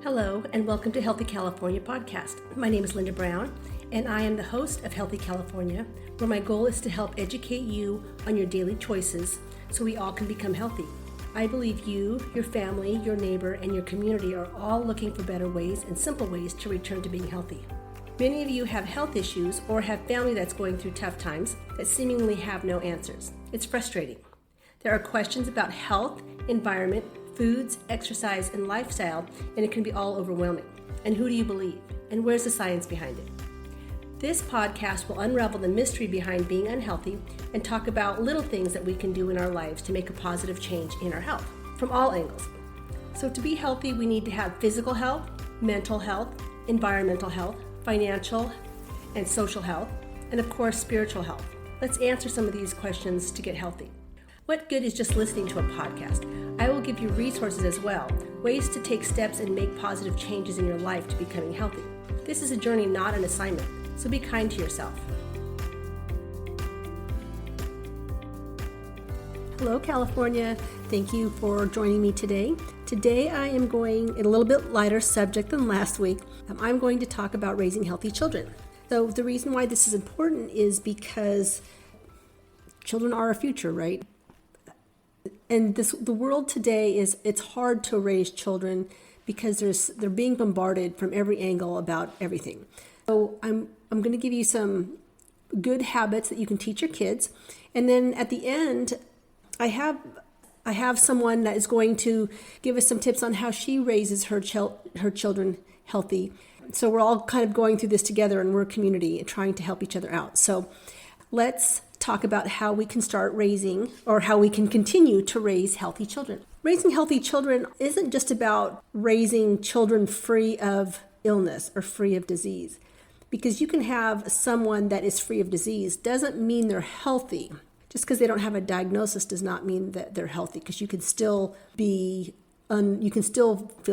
Hello, and welcome to Healthy California podcast. My name is Linda Brown, and I am the host of Healthy California, where my goal is to help educate you on your daily choices so we all can become healthy. I believe you, your family, your neighbor, and your community are all looking for better ways and simple ways to return to being healthy. Many of you have health issues or have family that's going through tough times that seemingly have no answers. It's frustrating. There are questions about health, environment, foods, exercise, and lifestyle, and it can be all overwhelming. And who do you believe? And where's the science behind it? This podcast will unravel the mystery behind being unhealthy and talk about little things that we can do in our lives to make a positive change in our health from all angles. So to be healthy, we need to have physical health, mental health, environmental health, financial and social health, and of course, spiritual health. Let's answer some of these questions to get healthy. What good is just listening to a podcast? I will give you resources as well, ways to take steps and make positive changes in your life to becoming healthy. This is a journey, not an assignment, so be kind to yourself. Hello, California. Thank you for joining me today. Today I am going in a little bit lighter subject than last week. I'm going to talk about raising healthy children. So the reason why this is important is because children are our future, right? And the world today it's hard to raise children because they're being bombarded from every angle about everything. So I'm going to give you some good habits that you can teach your kids, and then at the end, I have someone that is going to give us some tips on how she raises her children healthy. So we're all kind of going through this together, and we're a community and trying to help each other out. So let's talk about how we can start raising, or how we can continue to raise healthy children. Raising healthy children isn't just about raising children free of illness or free of disease. Because you can have someone that is free of disease doesn't mean they're healthy. Just because they don't have a diagnosis does not mean that they're healthy, because you can still feel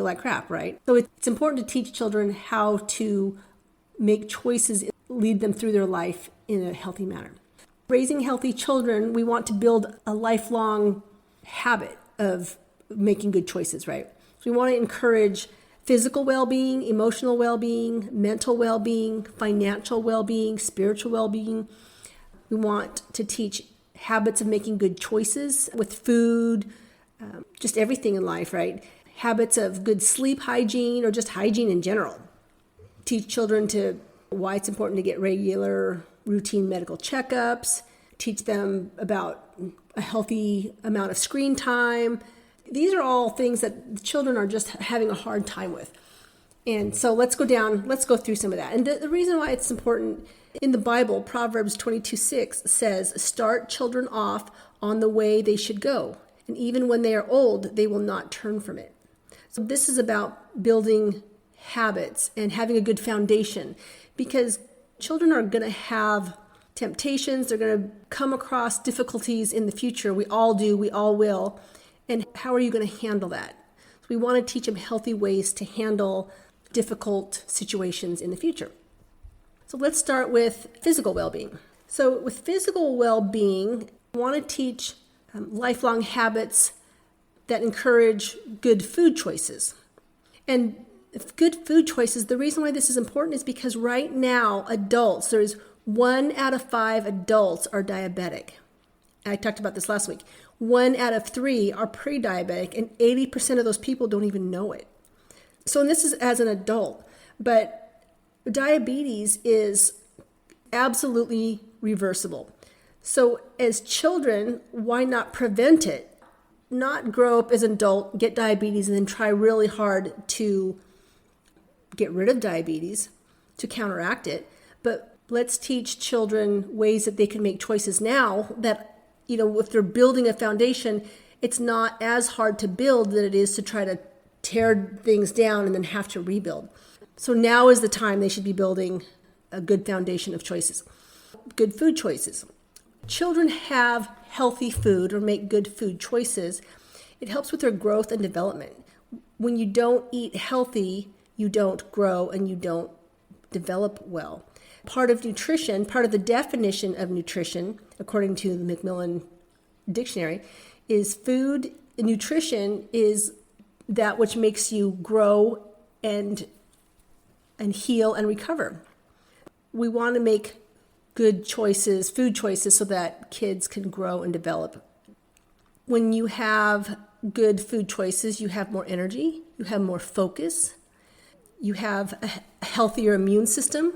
like crap, right? So it's important to teach children how to make choices, lead them through their life in a healthy manner. Raising healthy children, we want to build a lifelong habit of making good choices, right? So we want to encourage physical well-being, emotional well-being, mental well-being, financial well-being, spiritual well-being. We want to teach habits of making good choices with food, just everything in life, right? Habits of good sleep hygiene, or just hygiene in general. Teach children why it's important to get regular routine medical checkups, teach them about a healthy amount of screen time. These are all things that the children are just having a hard time with. And so let's go through some of that. And the reason why it's important, in the Bible, Proverbs 22:6 says, "Start children off on the way they should go, and even when they are old, they will not turn from it." So this is about building habits and having a good foundation, because children are going to have temptations. They're going to come across difficulties in the future. We all do. We all will. And how are you going to handle that? So we want to teach them healthy ways to handle difficult situations in the future. So let's start with physical well-being. So with physical well-being, we want to teach lifelong habits that encourage good food choices. And good food choices, the reason why this is important is because right now, there's 1 out of 5 adults are diabetic. I talked about this last week. 1 out of 3 are pre-diabetic, and 80% of those people don't even know it. So, and this is as an adult, but diabetes is absolutely reversible. So as children, why not prevent it? Not grow up as an adult, get diabetes, and then try really hard to get rid of diabetes, to counteract it. But let's teach children ways that they can make choices now that, if they're building a foundation, it's not as hard to build than it is to try to tear things down and then have to rebuild. So now is the time they should be building a good foundation of choices. Good food choices. Children have healthy food or make good food choices. It helps with their growth and development. When you don't eat healthy, you don't grow and you don't develop well. Part of the definition of nutrition, according to the Macmillan Dictionary, is nutrition is that which makes you grow and heal and recover. We want to make good choices, food choices, so that kids can grow and develop. When you have good food choices, you have more energy, you have more focus, you have a healthier immune system,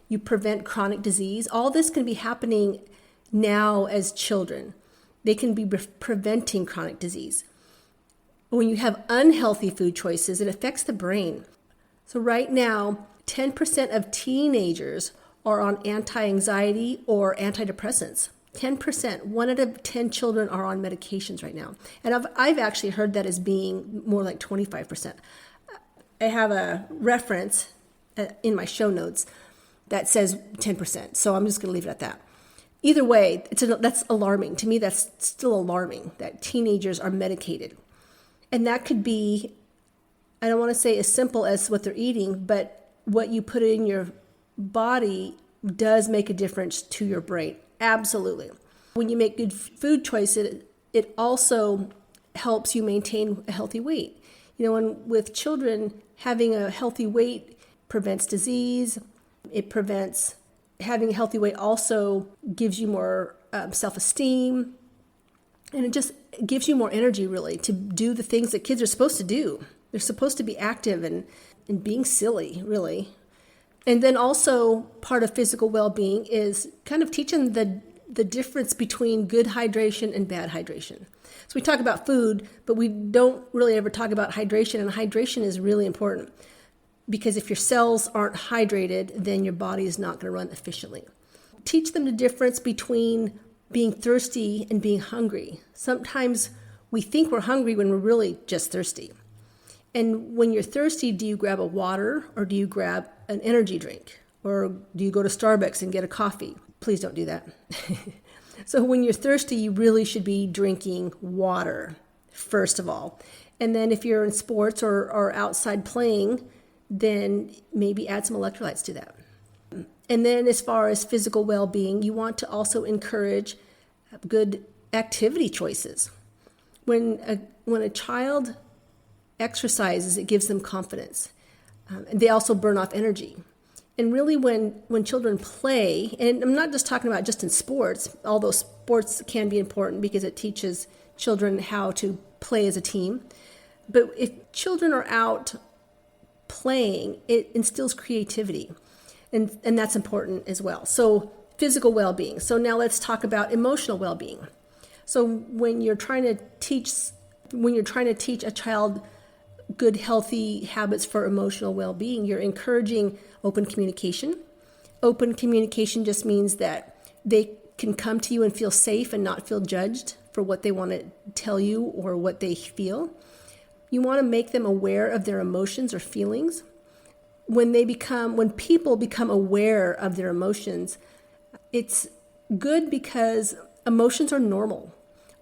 you prevent chronic disease. All this can be happening now as children. They can be preventing chronic disease. When you have unhealthy food choices, it affects the brain. So right now, 10% of teenagers are on anti-anxiety or antidepressants. 10%, 1 out of 10 children are on medications right now. And I've actually heard that as being more like 25%. I have a reference in my show notes that says 10%. So I'm just going to leave it at that. Either way, that's alarming. To me, that's still alarming that teenagers are medicated. And that could be, I don't want to say as simple as what they're eating, but what you put in your body does make a difference to your brain. Absolutely. When you make good food choices, it also helps you maintain a healthy weight. With children, having a healthy weight prevents disease. It prevents having a healthy weight also gives you more self-esteem. And it just gives you more energy, really, to do the things that kids are supposed to do. They're supposed to be active and being silly, really. And then also part of physical well-being is kind of teaching the difference between good hydration and bad hydration. So we talk about food, but we don't really ever talk about hydration. And hydration is really important because if your cells aren't hydrated, then your body is not going to run efficiently. Teach them the difference between being thirsty and being hungry. Sometimes we think we're hungry when we're really just thirsty. And when you're thirsty, do you grab a water or do you grab an energy drink? Or do you go to Starbucks and get a coffee? Please don't do that. So when you're thirsty, you really should be drinking water, first of all. And then if you're in sports or outside playing, then maybe add some electrolytes to that. And then as far as physical well-being, you want to also encourage good activity choices. When a child exercises, it gives them confidence. And they also burn off energy. And really when children play, and I'm not just talking about just in sports, although sports can be important because it teaches children how to play as a team. But if children are out playing, it instills creativity. And that's important as well. So physical well-being. So now let's talk about emotional well-being. So when you're trying to teach a child good, healthy habits for emotional well-being, you're encouraging open communication. Open communication just means that they can come to you and feel safe and not feel judged for what they want to tell you or what they feel. You want to make them aware of their emotions or feelings. When people become aware of their emotions, it's good because emotions are normal.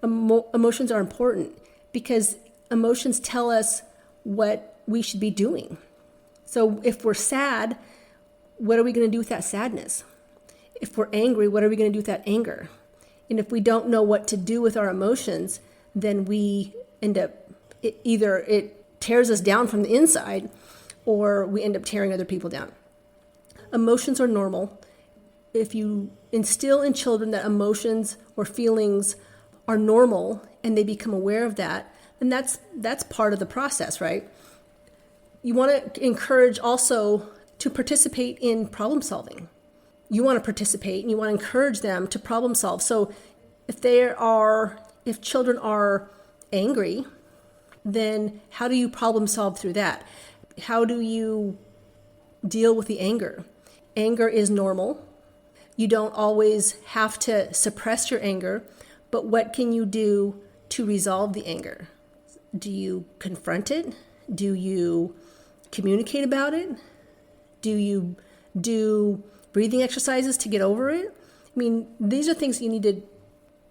Emotions are important because emotions tell us what we should be doing. So if we're sad, what are we going to do with that sadness? If we're angry, what are we going to do with that anger? And if we don't know what to do with our emotions, then we end up, either it tears us down from the inside or we end up tearing other people down. Emotions are normal. If you instill in children that emotions or feelings are normal and they become aware of that, then that's part of the process, right? You want to encourage also to participate in problem solving. You want to participate and you want to encourage them to problem solve. So if children are angry, then how do you problem solve through that? How do you deal with the anger? Anger is normal. You don't always have to suppress your anger, but what can you do to resolve the anger? Do you confront it? Do you communicate about it? Do you do breathing exercises to get over it? I mean, these are things you need to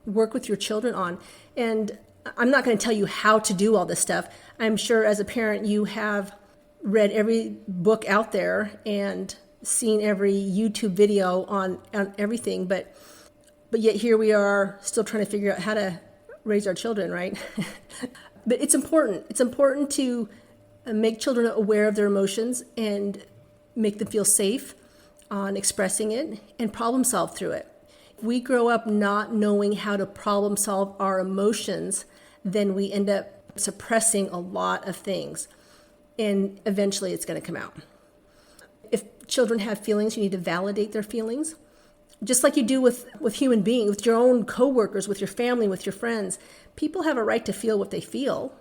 work with your children on. And I'm not going to tell you how to do all this stuff. I'm sure as a parent you have read every book out there and seen every YouTube video on everything, but yet here we are still trying to figure out how to raise our children, right? But it's important. It's important to make children aware of their emotions and make them feel safe on expressing it and problem solve through it. If we grow up not knowing how to problem solve our emotions, then we end up suppressing a lot of things, and eventually it's going to come out. If children have feelings, you need to validate their feelings. Just like you do with human beings, with your own coworkers, with your family, with your friends. People have a right to feel what they feel.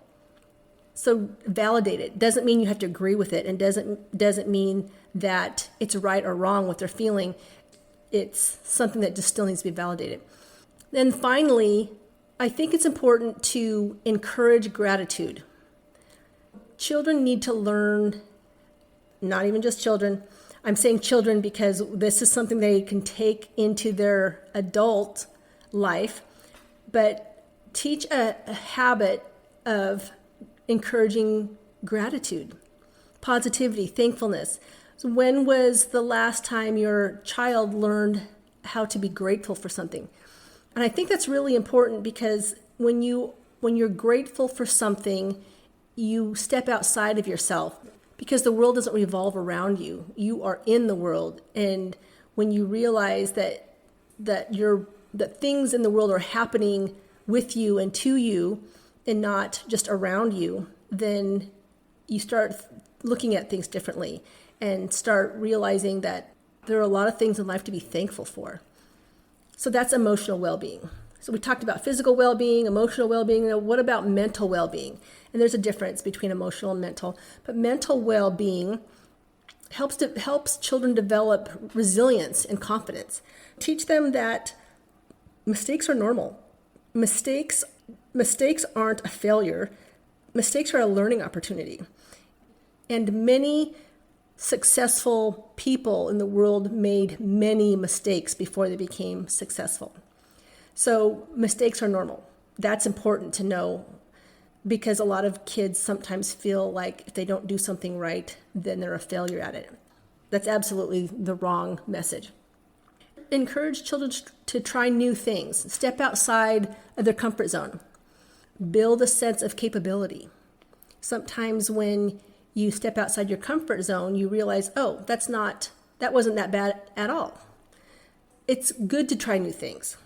So validate it. Doesn't mean you have to agree with it, and doesn't mean that it's right or wrong what they're feeling. It's something that just still needs to be validated. Then finally, I think it's important to encourage gratitude. Children need to learn, not even just children, I'm saying children because this is something they can take into their adult life, but teach a habit of encouraging gratitude, positivity, thankfulness. So when was the last time your child learned how to be grateful for something? And I think that's really important because when you're grateful for something, you step outside of yourself because the world doesn't revolve around you. You are in the world. And when you realize that things in the world are happening with you and to you and not just around you, then you start looking at things differently and start realizing that there are a lot of things in life to be thankful for. So that's emotional well-being. So we talked about physical well-being, emotional well-being. What about mental well-being? And there's a difference between emotional and mental. But mental well-being helps children develop resilience and confidence. Teach them that mistakes are normal. Mistakes aren't a failure. Mistakes are a learning opportunity. And many successful people in the world made many mistakes before they became successful. So mistakes are normal. That's important to know because a lot of kids sometimes feel like if they don't do something right, then they're a failure at it. That's absolutely the wrong message. Encourage children to try new things. Step outside of their comfort zone. Build a sense of capability. Sometimes when you step outside your comfort zone, you realize, oh, that wasn't that bad at all. It's good to try new things.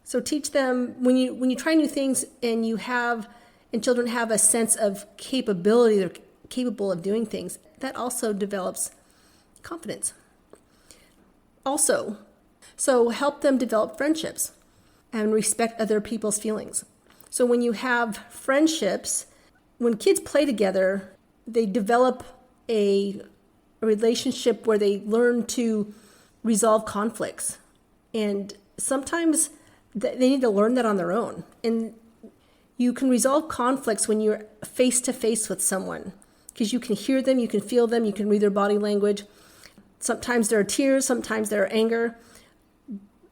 So teach them when you try new things and children have a sense of capability, they're capable of doing things, that also develops confidence. Also, so help them develop friendships and respect other people's feelings. So when you have friendships, when kids play together, they develop a relationship where they learn to resolve conflicts. And sometimes they need to learn that on their own. And you can resolve conflicts when you're face to face with someone because you can hear them, you can feel them, you can read their body language. Sometimes there are tears, sometimes there are anger,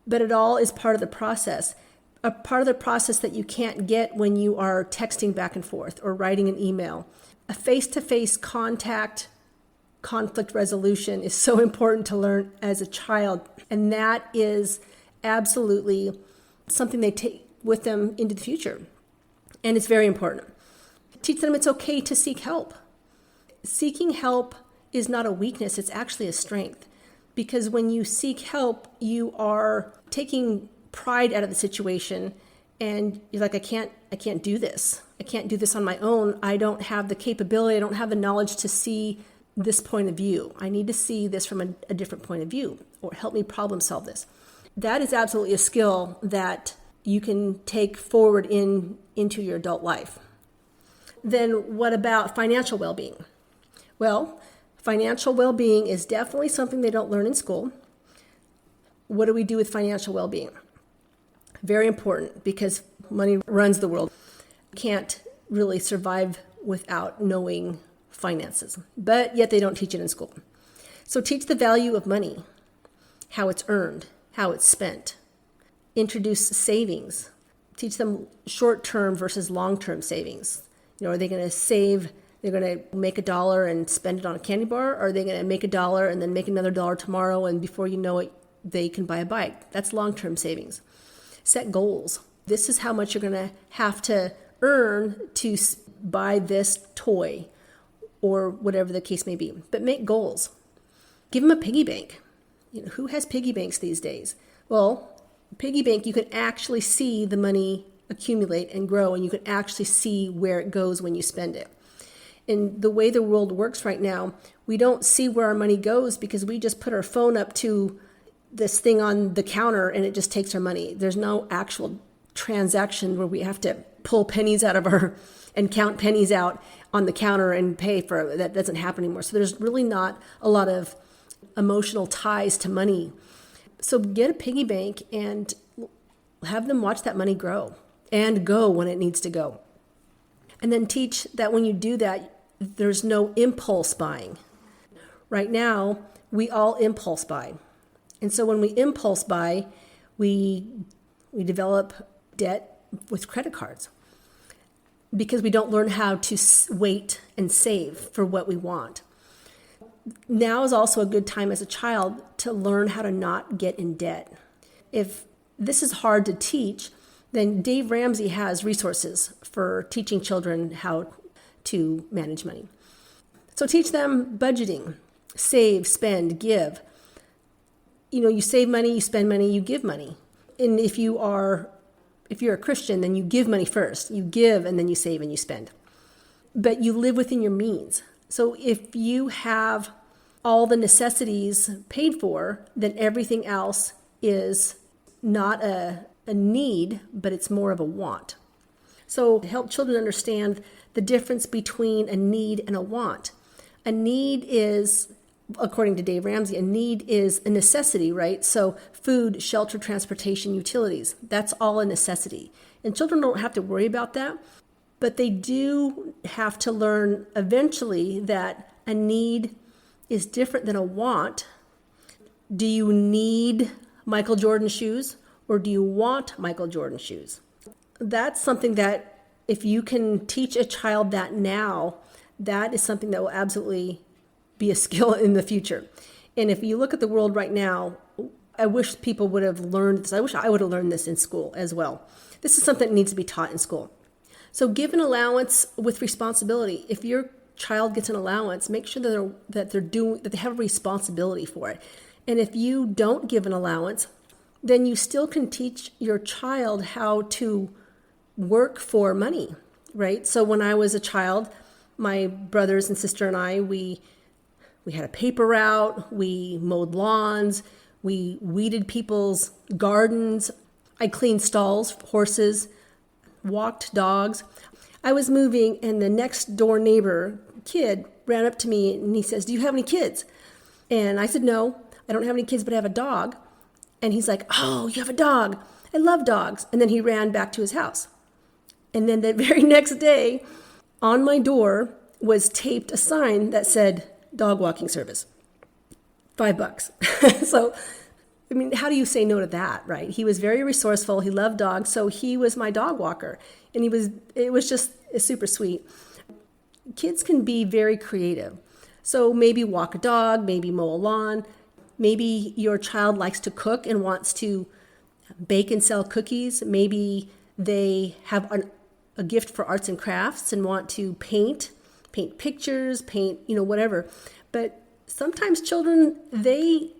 but it all is part of the process. A part of the process that you can't get when you are texting back and forth or writing an email. A face-to-face contact, conflict resolution is so important to learn as a child. And that is absolutely something they take with them into the future. And it's very important. Teach them it's okay to seek help. Seeking help is not a weakness, it's actually a strength. Because when you seek help, you are taking pride out of the situation and you're like, I can't do this. I can't do this on my own. I don't have the capability. I don't have the knowledge to see this point of view. I need to see this from a different point of view or help me problem solve this. That is absolutely a skill that you can take forward into your adult life. Then what about financial well-being? Well, financial well-being is definitely something they don't learn in school. What do we do with financial well-being? Very important because money runs the world. Can't really survive without knowing finances, but yet they don't teach it in school. So teach the value of money, how it's earned, how it's spent. Introduce savings. Teach them short-term versus long-term savings. Are they going to save, they're going to make $1 and spend it on a candy bar, or are they going to make $1 and then make another $1 tomorrow, and before you know it, they can buy a bike? That's long-term savings. Set goals. This is how much you're going to have to earn to buy this toy. or whatever the case may be. But make goals. Give them a piggy bank. Who has piggy banks these days? Well, piggy bank, you can actually see the money accumulate and grow, and you can actually see where it goes when you spend it. And the way the world works right now, we don't see where our money goes because we just put our phone up to this thing on the counter and it just takes our money. There's no actual transaction where we have to pull pennies out of our and count pennies out on the counter and pay for it. That doesn't happen anymore. So there's really not a lot of emotional ties to money. So get a piggy bank and have them watch that money grow and go when it needs to go. And then teach that when you do that, there's no impulse buying. Right now, we all impulse buy. And so when we impulse buy, we develop debt with credit cards because we don't learn how to wait and save for what we want. Now is also a good time as a child to learn how to not get in debt. If this is hard to teach, then Dave Ramsey has resources for teaching children how to manage money. So teach them budgeting, save, spend, give. You save money, you spend money, you give money. And if you're a Christian, then you give money first. You give and then you save and you spend. But you live within your means. So if you have all the necessities paid for, then everything else is not a need, but it's more of a want. So to help children understand the difference between a need and a want. A need is, according to Dave Ramsey, a need is a necessity, right? So food, shelter, transportation, utilities, that's all a necessity. And children don't have to worry about that, but they do have to learn eventually that a need is different than a want. Do you need Michael Jordan shoes or do you want Michael Jordan shoes? That's something that if you can teach a child that now, that is something that will absolutely be a skill in the future. And if you look at the world right now, I wish people would have learned this. I wish I would have learned this in school as well. This is something that needs to be taught in school. So give an allowance with responsibility. If your child gets an allowance, make sure that they have a responsibility for it. And if you don't give an allowance, then you still can teach your child how to work for money, right? So when I was a child, my brothers and sister and I, we had a paper route, we mowed lawns, we weeded people's gardens, I cleaned stalls, horses, walked dogs. I was moving and the next door neighbor kid ran up to me and he says, "Do you have any kids?" And I said, "No, I don't have any kids, but I have a dog." And he's like, "Oh, you have a dog. I love dogs." And then he ran back to his house. And then the very next day, on my door was taped a sign that said, "Dog walking service, $5." So, I mean, how do you say no to that, right? He was very resourceful. He loved dogs. So he was my dog walker. And it was just super sweet. Kids can be very creative. So maybe walk a dog, maybe mow a lawn. Maybe your child likes to cook and wants to bake and sell cookies. Maybe they have a gift for arts and crafts and want to paint pictures, paint, whatever. But sometimes children, they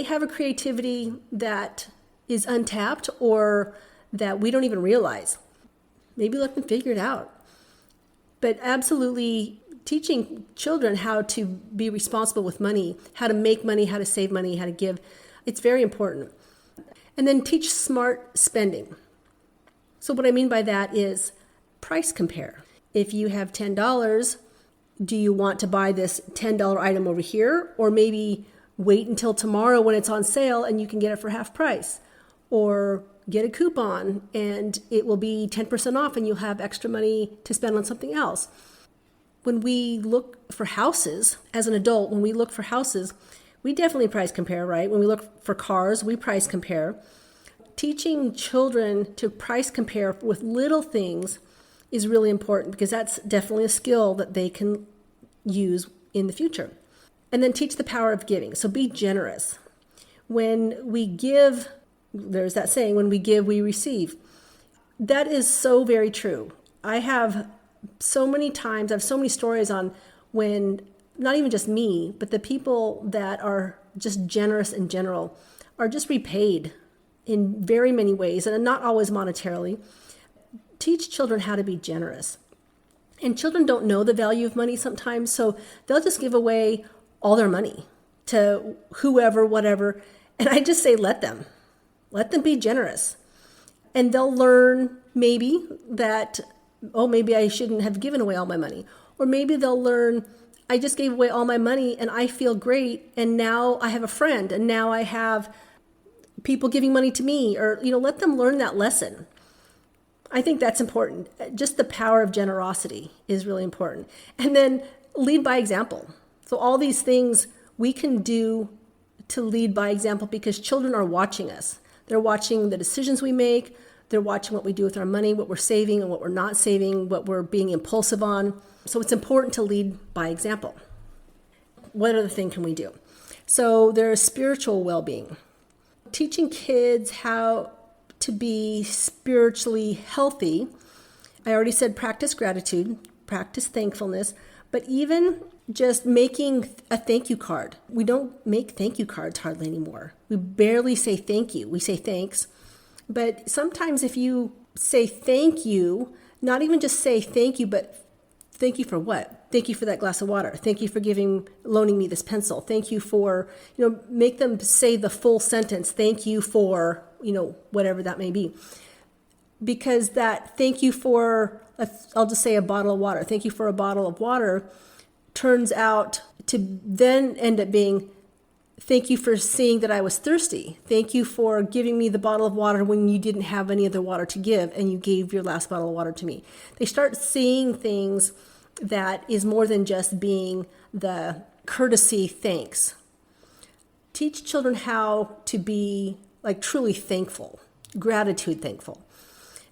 have a creativity that is untapped or that we don't even realize. Maybe let them figure it out. But absolutely teaching children how to be responsible with money, how to make money, how to save money, how to give, it's very important. And then teach smart spending. So what I mean by that is price compare. If you have $10, do you want to buy this $10 item over here? Or maybe wait until tomorrow when it's on sale and you can get it for half price? Or get a coupon and it will be 10% off and you'll have extra money to spend on something else. When we look for houses, as an adult, when we look for houses, we definitely price compare, right? When we look for cars, we price compare. Teaching children to price compare with little things is really important because that's definitely a skill that they can use in the future. And then teach the power of giving. So be generous. When we give, there's that saying, when we give, we receive. That is so very true. I have so many stories on when not even just me, but the people that are just generous in general are just repaid in very many ways, and not always monetarily. Teach children how to be generous. And children don't know the value of money sometimes, so they'll just give away all their money to whoever, whatever. And I just say, let them be generous. And they'll learn maybe that, oh, maybe I shouldn't have given away all my money. Or maybe they'll learn, I just gave away all my money and I feel great, and now I have a friend, and now I have people giving money to me. Or, let them learn that lesson. I think that's important. Just the power of generosity is really important. And then lead by example. So all these things we can do to lead by example because children are watching us. They're watching the decisions we make. They're watching what we do with our money, what we're saving and what we're not saving, what we're being impulsive on. So it's important to lead by example. What other thing can we do? So there's spiritual well-being. Teaching kids how to be spiritually healthy. I already said practice gratitude, practice thankfulness, but even just making a thank you card. We don't make thank you cards hardly anymore. We barely say thank you. We say thanks. But sometimes if you say thank you, not even just say thank you, but thank you for what? Thank you for that glass of water. Thank you for loaning me this pencil. Thank you for, make them say the full sentence. Thank you for, whatever that may be. Because that thank you for, I'll just say a bottle of water. Thank you for a bottle of water turns out to then end up being, thank you for seeing that I was thirsty. Thank you for giving me the bottle of water when you didn't have any other water to give and you gave your last bottle of water to me. They start seeing things that is more than just being the courtesy thanks. Teach children how to be truly thankful, gratitude thankful.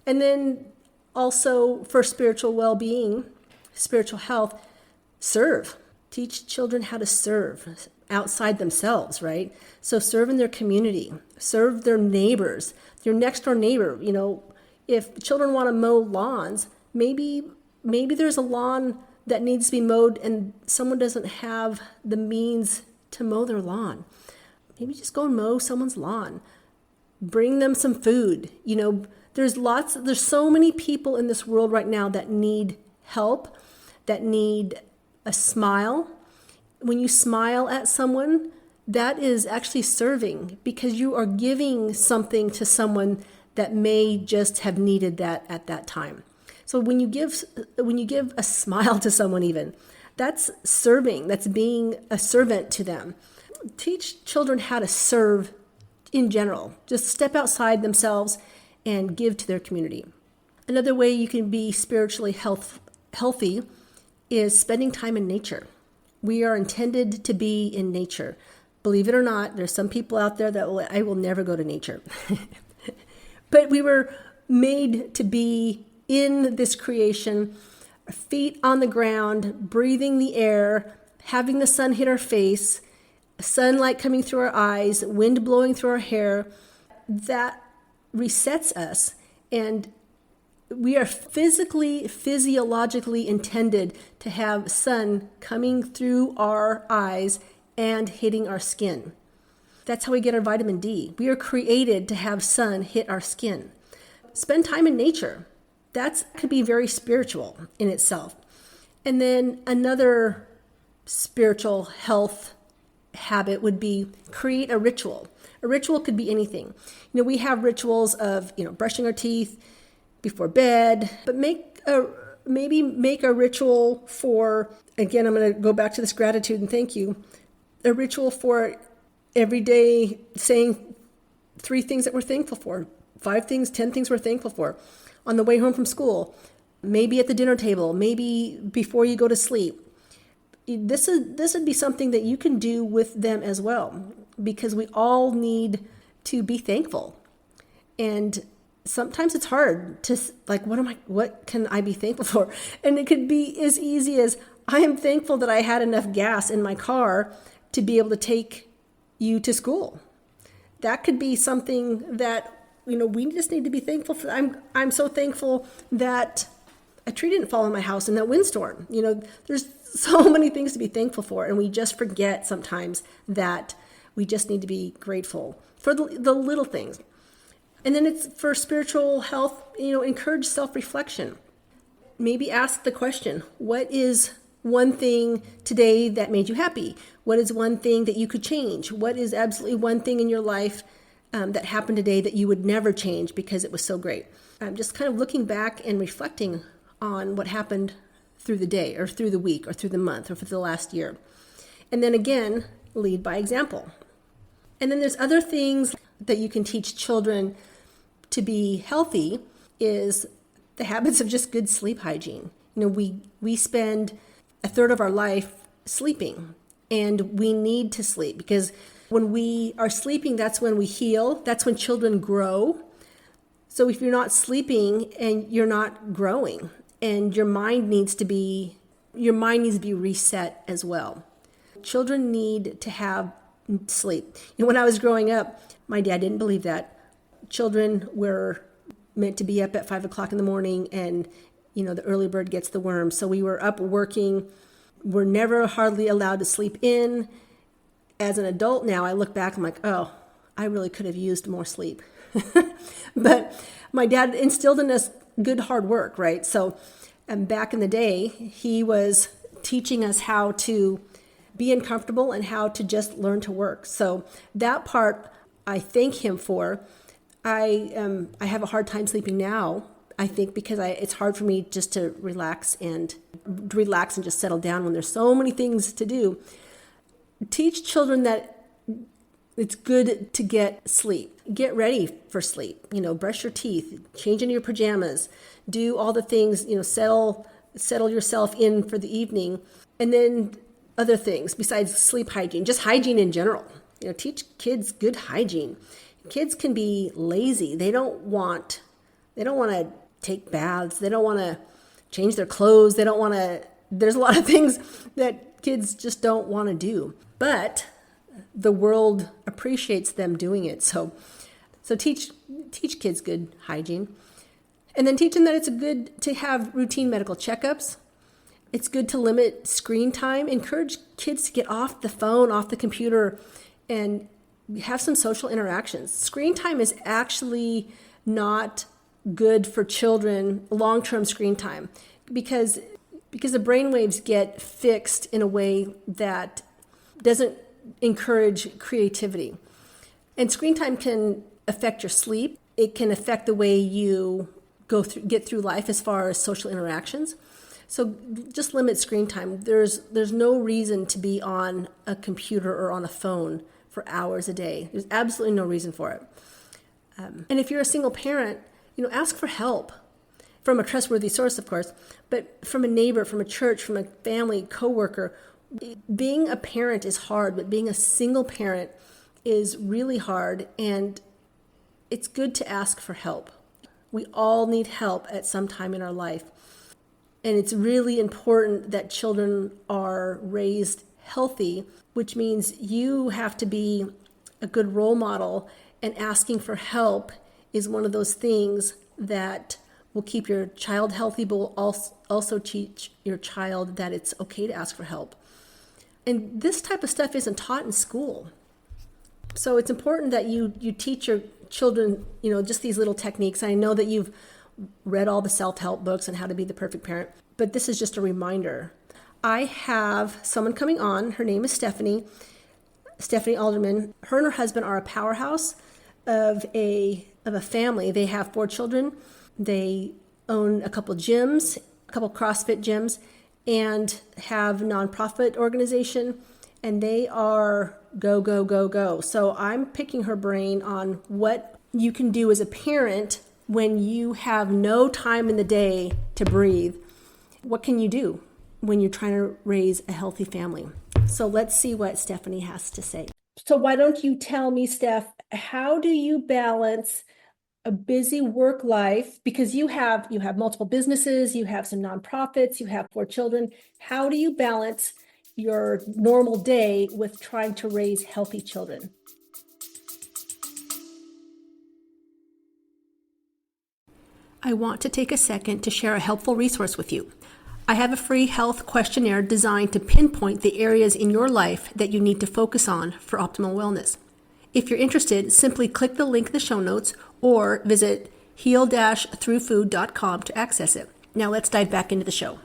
And then also for spiritual well-being, spiritual health, serve. Teach children how to serve outside themselves, right? So serve in their community, serve their neighbors, your next door neighbor. If children want to mow lawns, maybe there's a lawn that needs to be mowed and someone doesn't have the means to mow their lawn. Maybe just go and mow someone's lawn. Bring them some food. There's so many people in this world right now that need help, that need a smile. When you smile at someone, that is actually serving because you are giving something to someone that may just have needed that at that time. So when you give a smile to someone even, that's serving, that's being a servant to them. Teach children how to serve in general. Just step outside themselves and give to their community. Another way you can be spiritually healthy is spending time in nature. We are intended to be in nature. Believe it or not, there's some people out there that I will never go to nature. But we were made to be in this creation, feet on the ground, breathing the air, having the sun hit our face, sunlight coming through our eyes, wind blowing through our hair. That resets us, and we are physiologically intended to have sun coming through our eyes and hitting our skin. That's how we get our vitamin D. We are created to have sun hit our skin. Spend time in nature. That could be very spiritual in itself. And then another spiritual health habit would be create a ritual. A ritual could be anything. We have rituals of, brushing our teeth before bed, but maybe make a ritual for, again, I'm going to go back to this gratitude and thank you, a ritual for every day saying 3 things that we're thankful for, 5 things, 10 things we're thankful for on the way home from school, maybe at the dinner table, maybe before you go to sleep. This would be something that you can do with them as well, because we all need to be thankful. And sometimes it's hard to what can I be thankful for? And it could be as easy as, I am thankful that I had enough gas in my car to be able to take you to school. That could be something that, we just need to be thankful for. I'm so thankful that a tree didn't fall in my house in that windstorm. There's so many things to be thankful for, and we just forget sometimes that we just need to be grateful for the little things. And then it's for spiritual health, encourage self-reflection. Maybe ask the question, what is one thing today that made you happy? What is one thing that you could change? What is absolutely one thing in your life that happened today that you would never change because it was so great? Just kind of looking back and reflecting on what happened through the day or through the week or through the month or for the last year. And then again, lead by example. And then there's other things that you can teach children to be healthy is the habits of just good sleep hygiene. We spend a third of our life sleeping, and we need to sleep because when we are sleeping, that's when we heal. That's when children grow. So if you're not sleeping and you're not growing, and your mind needs to be reset as well. Children need to have sleep. When I was growing up, my dad didn't believe that. Children were meant to be up at 5 o'clock in the morning, and the early bird gets the worm. So we were up working. We're never hardly allowed to sleep in. As an adult now, I look back, I'm like, oh, I really could have used more sleep. But my dad instilled in us good hard work, right? So back in the day, he was teaching us how to be uncomfortable and how to just learn to work. So that part I thank him for. I have a hard time sleeping now, I think, because it's hard for me just to relax and just settle down when there's so many things to do. Teach children that it's good to get sleep. Get ready for sleep. Brush your teeth, change into your pajamas, do all the things, settle yourself in for the evening. And then other things besides sleep hygiene, just hygiene in general. Teach kids good hygiene. Kids can be lazy. They don't want to take baths. They don't want to change their clothes. There's a lot of things that kids just don't want to do. But the world appreciates them doing it. So teach kids good hygiene. And then teach them that it's good to have routine medical checkups. It's good to limit screen time. Encourage kids to get off the phone, off the computer, and have some social interactions. Screen time is actually not good for children, long-term screen time, because the brainwaves get fixed in a way that doesn't encourage creativity. And screen time can affect your sleep. It can affect the way you get through life as far as social interactions. So just limit screen time. There's no reason to be on a computer or on a phone for hours a day. There's absolutely no reason for it. And if you're a single parent, ask for help from a trustworthy source, of course, but from a neighbor, from a church, from a family, coworker. Being a parent is hard, but being a single parent is really hard, and it's good to ask for help. We all need help at some time in our life. And it's really important that children are raised healthy, which means you have to be a good role model, and asking for help is one of those things that will keep your child healthy, but will also teach your child that it's okay to ask for help. And this type of stuff isn't taught in school. So it's important that you teach your children, just these little techniques. I know that you've read all the self-help books on how to be the perfect parent, but this is just a reminder. I have someone coming on. Her name is Stephanie Alderman. Her and her husband are a powerhouse of a family. They have 4 children. They own a couple gyms, a couple CrossFit gyms, and have a nonprofit organization. And they are go, go, go, go. So I'm picking her brain on what you can do as a parent when you have no time in the day to breathe. What can you do when you're trying to raise a healthy family? So let's see what Stephanie has to say. So why don't you tell me, Steph, how do you balance a busy work life? Because you have multiple businesses, you have some nonprofits, you have 4 children. How do you balance your normal day with trying to raise healthy children? I want to take a second to share a helpful resource with you. I have a free health questionnaire designed to pinpoint the areas in your life that you need to focus on for optimal wellness. If you're interested, simply click the link in the show notes or visit heal-throughfood.com to access it. Now let's dive back into the show.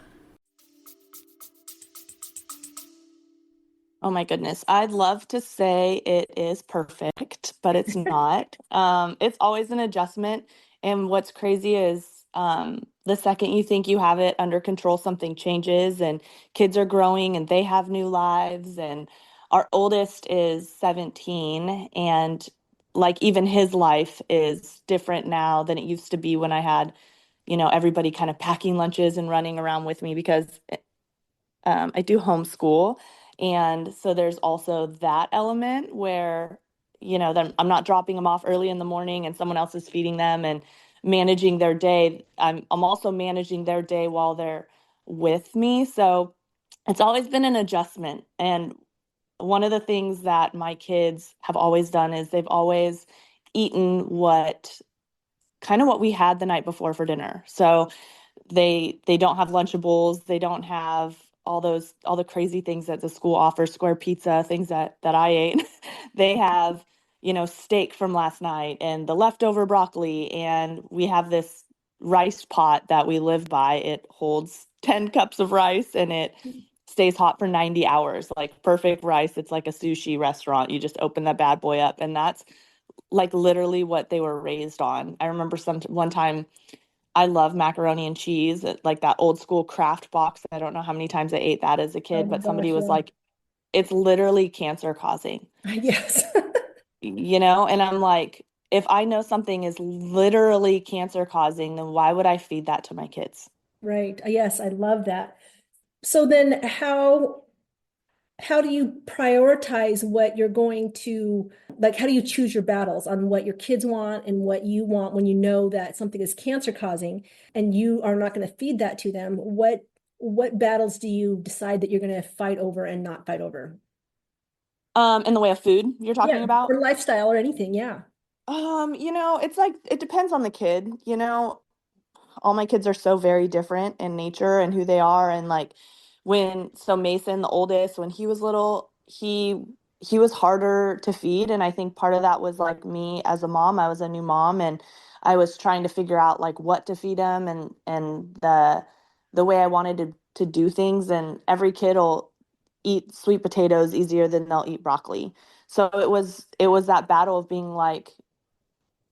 Oh my goodness. I'd love to say it is perfect, but it's not. It's always an adjustment. And what's crazy is the second you think you have it under control, something changes and kids are growing and they have new lives. And our oldest is 17, and like even his life is different now than it used to be when I had, everybody kind of packing lunches and running around with me because I do homeschool. And so there's also that element where, then I'm not dropping them off early in the morning and someone else is feeding them and managing their day. I'm also managing their day while they're with me. So it's always been an adjustment. And one of the things that my kids have always done is they've always eaten what we had the night before for dinner. So they don't have Lunchables. They don't have all the crazy things that the school offers, square pizza, things that I ate. They have, steak from last night and the leftover broccoli. And we have this rice pot that we live by. It holds 10 cups of rice and it stays hot for 90 hours, like perfect rice. It's like a sushi restaurant. You just open that bad boy up, and that's like literally what they were raised on. I remember one time I love macaroni and cheese, like that old school Kraft box. I don't know how many times I ate that as a Oh kid, my but somebody gosh, was yeah. like, it's literally cancer causing, Yes. And I'm like, if I know something is literally cancer causing, then why would I feed that to my kids? Right. Yes, I love that. So then how do you prioritize what you're going to, like, how do you choose your battles on what your kids want and what you want when you know that something is cancer causing and you are not going to feed that to them? What battles do you decide that you're going to fight over and not fight over? In the way of food you're talking Yeah, about? or lifestyle or anything. Yeah. It's like it depends on the kid, all my kids are so very different in nature and who they are. And like Mason, the oldest, when he was little, he was harder to feed. And I think part of that was like me as a mom. I was a new mom and I was trying to figure out like what to feed him and the way I wanted to do things. And every kid will eat sweet potatoes easier than they'll eat broccoli. So it was that battle of being like,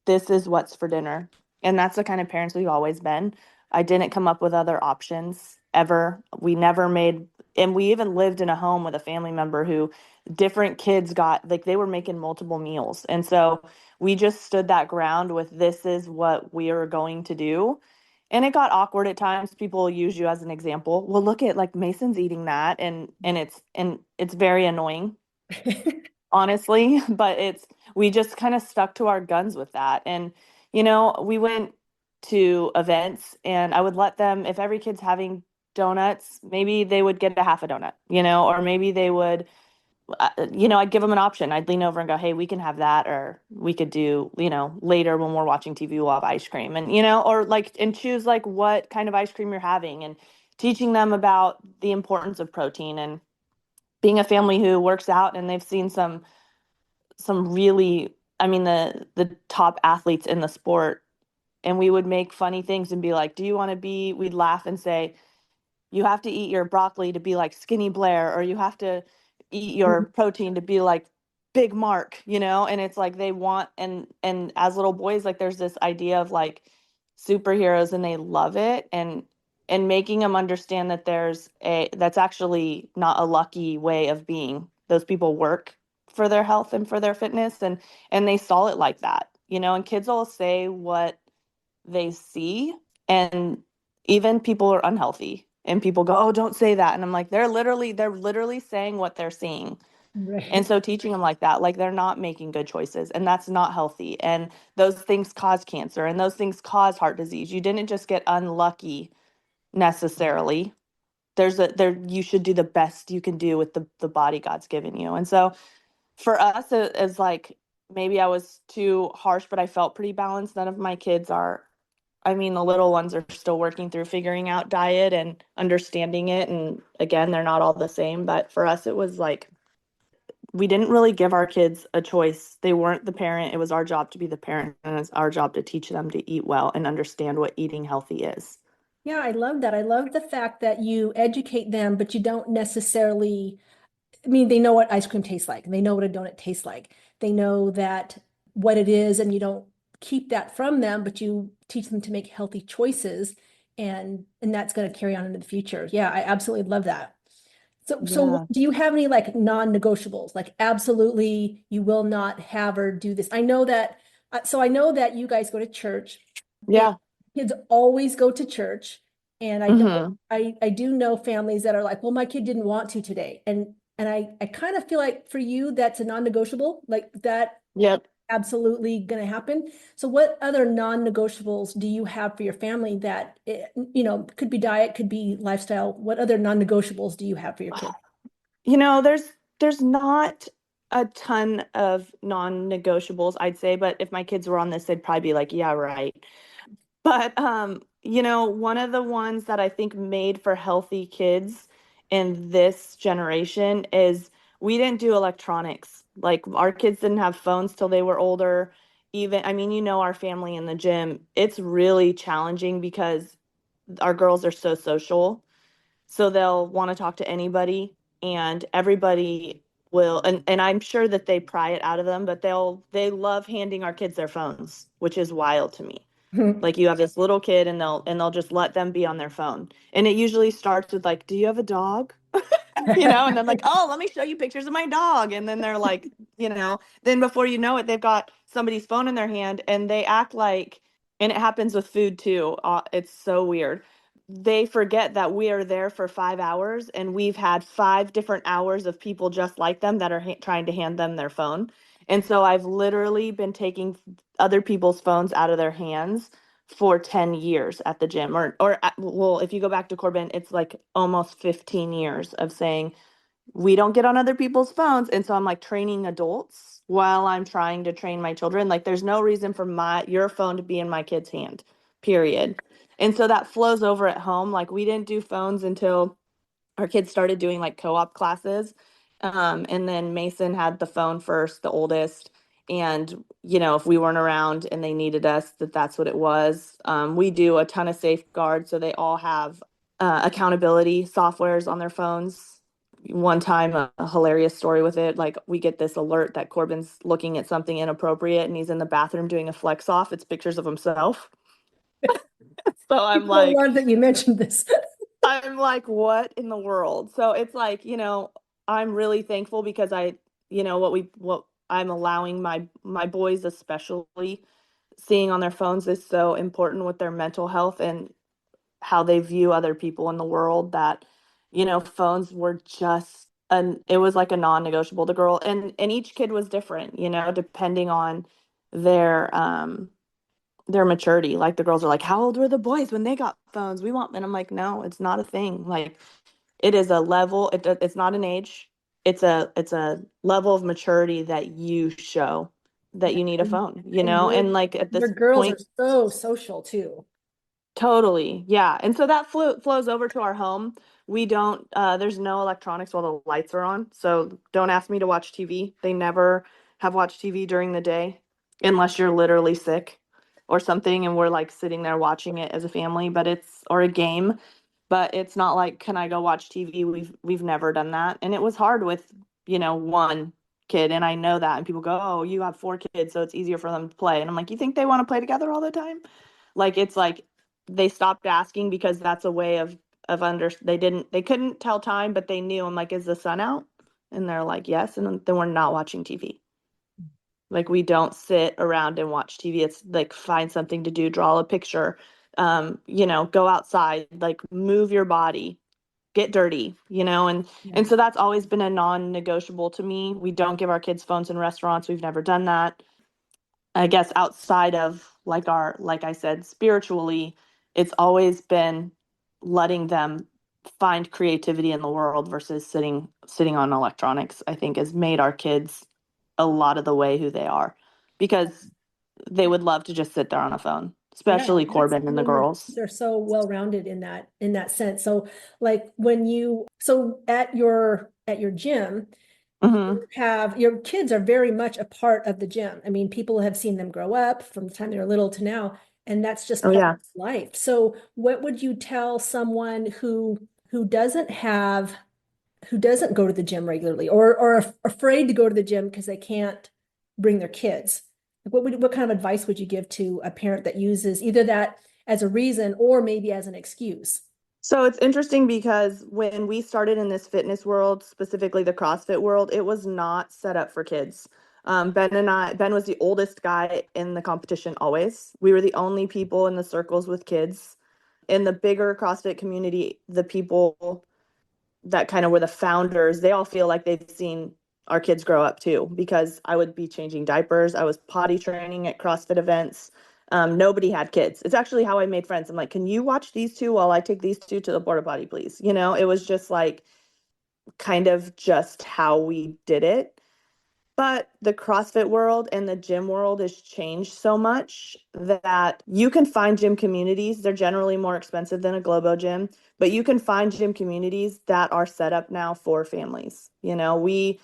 this is what's for dinner. And that's the kind of parents we've always been. I didn't come up with other options ever. We never made, and we even lived in a home with a family member who different kids got, like they were making multiple meals. And so we just stood that ground with this is what we are going to do. And it got awkward at times. People use you as an example. Well, look at like Mason's eating that and it's very annoying, honestly. But we just kind of stuck to our guns with that. And we went to events and I would let them, if every kid's having donuts, maybe they would get a half a donut, or maybe they would, I'd give them an option. I'd lean over and go, hey, we can have that, or we could do, later when we're watching TV, we'll have ice cream. And or like, and choose like what kind of ice cream you're having, and teaching them about the importance of protein. And being a family who works out, and they've seen some really, I mean, the top athletes in the sport, and we would make funny things and be like, do you want to be, we'd laugh and say, you have to eat your broccoli to be like Skinny Blair, or you have to eat your protein to be like Big Mark, and it's like they want, and as little boys, like there's this idea of like superheroes and they love it. And making them understand that that's actually not a lucky way of being. Those people work for their health and for their fitness, and they saw it like that, and kids will say what they see. And even people are unhealthy and people go, oh, don't say that. And I'm like, they're literally saying what they're seeing. And Right. so teaching them like that, like they're not making good choices, and that's not healthy. And those things cause cancer and those things cause heart disease. You didn't just get unlucky necessarily. You should do the best you can do with the body God's given you. And so for us, it's like maybe I was too harsh, but I felt pretty balanced. None of my kids are I mean, the little ones are still working through figuring out diet and understanding it. And again, they're not all the same. But for us, it was like we didn't really give our kids a choice. They weren't the parent. It was our job to be the parent, and it's our job to teach them to eat well and understand what eating healthy is. Yeah, I love that. I love the fact that you educate them, but you don't necessarily, I mean, they know what ice cream tastes like, and they know what a donut tastes like. They know that what it is, and you don't keep that from them, but you teach them to make healthy choices, and that's going to carry on into the future. Yeah, I absolutely love that. So Yeah. do you have any like non-negotiables? Like absolutely you will not have or do this. I know that you guys go to church and Yeah. kids always go to church. And Hmm. I do know families that are like, well, my kid didn't want to today. And I kind of feel like for you, that's a non-negotiable, like that Yep. absolutely going to happen. So what other non-negotiables do you have for your family that, could be diet, could be lifestyle. What other non-negotiables do you have for your kids? There's not a ton of non-negotiables, I'd say, but if my kids were on this, they'd probably be like, yeah, right. But one of the ones that I think made for healthy kids in this generation is we didn't do electronics. Like our kids didn't have phones till they were older. Even, I mean, our family in the gym, it's really challenging because our girls are so social. So they'll want to talk to anybody and everybody will, and I'm sure that they pry it out of them, but they love handing our kids their phones, which is wild to me. Like you have this little kid and they'll just let them be on their phone. And it usually starts with like, "Do you have a dog?" And then like, "Oh, let me show you pictures of my dog." And then they're like, then before you know it, they've got somebody's phone in their hand and they act like, and it happens with food too. It's so weird. They forget that we are there for 5 hours and we've had 5 different hours of people just like them that are trying to hand them their phone. And so I've literally been taking other people's phones out of their hands for 10 years at the gym well, if you go back to Corbin, it's like almost 15 years of saying we don't get on other people's phones. And so I'm like training adults while I'm trying to train my children. Like there's no reason for your phone to be in my kid's hand, period. And so that flows over at home. Like we didn't do phones until our kids started doing like co-op classes. And then Mason had the phone first, the oldest. And, if we weren't around and they needed us, that's what it was. We do a ton of safeguards. So they all have accountability softwares on their phones. One time, a hilarious story with it. Like we get this alert that Corbin's looking at something inappropriate and he's in the bathroom doing a flex off. It's pictures of himself. So People love that you mentioned this. I'm like, what in the world? So it's like, I'm really thankful because what I'm allowing my boys especially seeing on their phones is so important with their mental health and how they view other people in the world that, phones were just it was like a non-negotiable. The girl and each kid was different, depending on their their maturity. Like the girls are like, how old were the boys when they got phones? We want, and I'm like, no, it's not a thing. Like it is a level. It's not an age. It's a level of maturity that you show that Yeah. you need a phone. And And like at your this girls are point, so social too. totally, yeah. And so that flows over to our home. We don't. There's no electronics while the lights are on. So don't ask me to watch TV. They never have watched TV during the day unless you're literally sick or something, and we're like sitting there watching it as a family. But it's or a game, but it's not like, can I go watch TV? We've never done that, and it was hard with one kid, and I know that, and people go, oh, you have 4 kids, so it's easier for them to play, and I'm like, you think they want to play together all the time? Like it's like they stopped asking because that's a way of they couldn't tell time, but they knew. I'm like, is the sun out? And they're like, yes, and then we're not watching TV. Like we don't sit around and watch TV. It's like find something to do, draw a picture, go outside, like move your body, get dirty, and Yeah. so that's always been a non-negotiable to me. We don't give our kids phones in restaurants. We've never done that. I guess outside of like I said, spiritually, it's always been letting them find creativity in the world versus sitting on electronics, I think has made our kids a lot of the way who they are because they would love to just sit there on a phone. Yeah, especially that's, Corbin I and the mean, your girls. kids are so well-rounded in that sense. So like when you so at your gym, Hmm. you have your kids are very much a part of the gym. I mean, people have seen them grow up from the time they're little to now, and that's just Oh part yeah. of life. So what would you tell someone who doesn't have who doesn't go to the gym regularly or afraid to go to the gym because they can't bring their kids? What kind of advice would you give to a parent that uses either that as a reason or maybe as an excuse? So it's interesting because when we started in this fitness world, specifically the CrossFit world, it was not set up for kids. Ben was the oldest guy in the competition always. We were the only people in the circles with kids. In the bigger CrossFit community, the people that kind of were the founders, they all feel like they've seen our kids grow up too, because I would be changing diapers. I was potty training at CrossFit events. Nobody had kids. It's actually how I made friends. I'm like, can you watch these two while I take these two to the porta potty, please? It was just like kind of just how we did it. But the CrossFit world and the gym world has changed so much that you can find gym communities. They're generally more expensive than a Globo gym, but you can find gym communities that are set up now for families. We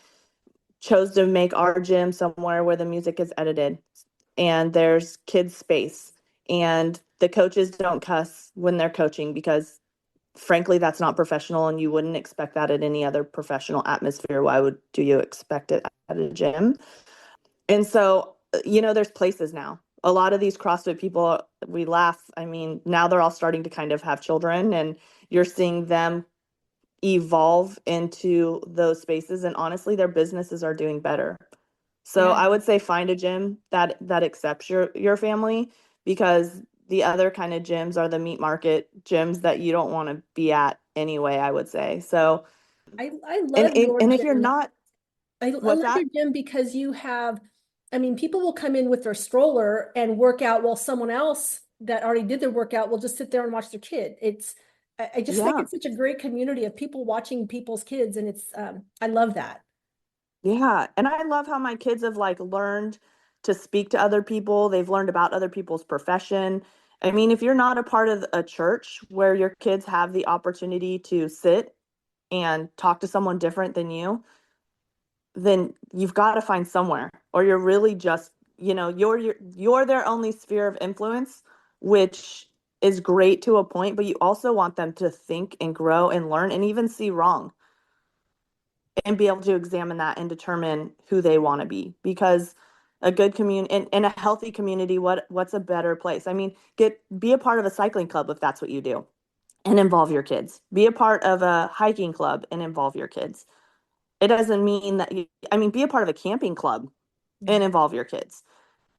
chose to make our gym somewhere where the music is edited and there's kids space and the coaches don't cuss when they're coaching because frankly that's not professional and you wouldn't expect that at any other professional atmosphere. Why would do you expect it at a gym? And so, there's places now. A lot of these CrossFit people, we laugh. I mean, now they're all starting to kind of have children, and you're seeing them evolve into those spaces. And honestly, their businesses are doing better. So Yeah. I would say find a gym that accepts your family, because the other kind of gyms are the meat market gyms that you don't want to be at anyway, I would say. So, I and love and, your and if you're gym. not, I what's love your that? gym because you have, I mean, people will come in with their stroller and work out while someone else that already did their workout will just sit there and watch their kid. I just think Yeah. it's such a great community of people watching people's kids, and I love that. Yeah, and I love how my kids have like learned to speak to other people. They've learned about other people's profession. I mean, if you're not a part of a church where your kids have the opportunity to sit and talk to someone different than you, then you've got to find somewhere, or you're really just, you're their only sphere of influence, which is great to a point, but you also want them to think and grow and learn and even see wrong and be able to examine that and determine who they want to be, because a good community in a healthy community, what's a better place? I mean, be a part of a cycling club if that's what you do and involve your kids. Be a part of a hiking club and involve your kids. It doesn't mean that I mean, be a part of a camping club Yeah. and involve your kids.